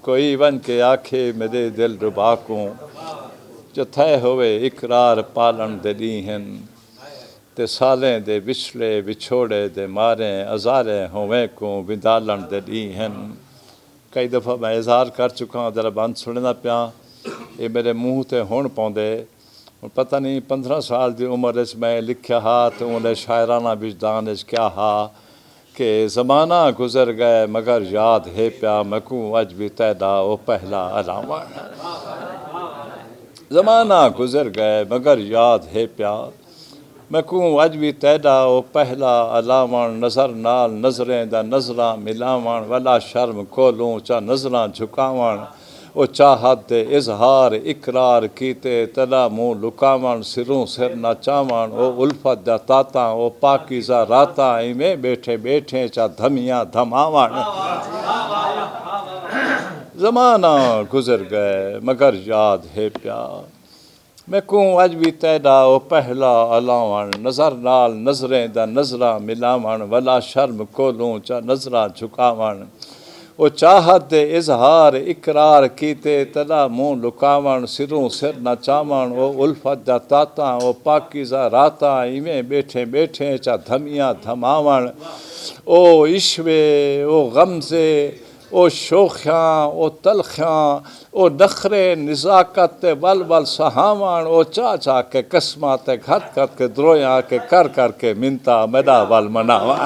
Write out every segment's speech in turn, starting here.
कोई वन के आखे मेरे दिल रुबा को जो थे होवे इकरार पालन दे ॾींहं ते सालें दे विछड़े विछोड़े दे मारे अज़ारे होवे को विदालन दे ॾींहं। कई दफ़ा मैं इज़हार कर चुका हूँ जरा बंद सुनना पिया ये मेरे मुँह ते हुण पौंदे पता नहीं 15 साल की उम्र मैं लिखा हा तो उन्हें शायराना विजदान क्या हा कि ज़माना गुज़र गए मगर याद है प्या मकू अज भी तैदा ओ पहला अलावा। ज़माना गुज़र गए मगर याद है प्या मकू अज भी तैदा ओ पहला अलावण नज़र नाल नज़रें दा नज़रां मिलावण वला शर्म कोलों चा नज़रां झुकावण ओ चाहत दे इजहार इकरार कीते तला मुँह लुकावण सिरों सिर नचावण ओ उल्फत दा ताता ओ पाकीज़ा राता इवें बैठे बैठे चा धमिया धमावण। ज़माना गुज़र गए मगर याद है प्या मैकू अज भी तैदा ओ पहला अलावण नज़र नाल नज़रें दा नज़रां मिलावण वला शर्म कोलों चा नज़रां झुकावण ओ चाहत दे इजहार इकरार कीते तला मुँह लुकावण सिरों सिर नचावण ओ उल्फत दा ताता ओ पाकीज़ा राता इवें बैठे बैठे चा धमिया धमावण ओ इश्वे ओ गमज़े ओ शोखियाँ ओ तलखियाँ ओ नखरे निज़ाकत वल वल सहावण ओ चा चा के कस्मात घट घट के द्रोया के कर के मिनता मेरा वल मनावण।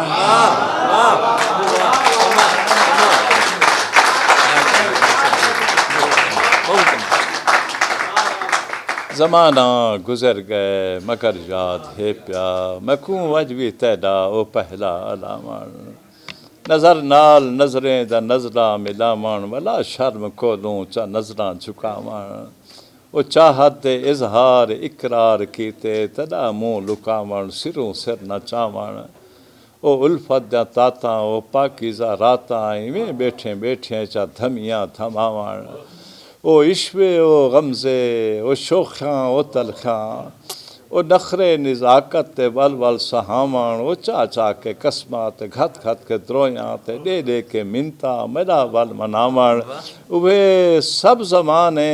ज़माना गुज़र गए मगर याद है प्या मकू अज भी तैदा ओ पहला अलावण नज़र नाल नज़रें दा नज़रां मिलावण वला शर्म कोलों चा नज़रां झुकावण ओ चाहत दे इजहार इकरार कीते तदा मुँह लुकावण सिरों सिर नचावण ओ उल्फत दा ताता ओ पाकीज़ा राता इवें बैठे बैठे चा धमिया थमावण ओ इश्वे ओ गमज़े ओ शोखियाँ ओ तलखियाँ ओ नखरे निज़ाकत वल वल सहावण ओ चा चा के कस्मात घत घत के द्रोया ते दे दे के मिनता मेरा वल मनावण उहे सब ज़माने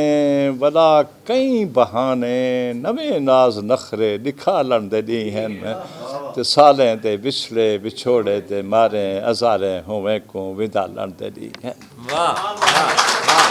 वला कई बहाने नवे नाज नखरे दिखालन दे ॾींहं ते सालें दे विछड़े विछोड़े दे मारे अज़ारे होवे को विदालन दे ॾींहं। वाह वाह वाह।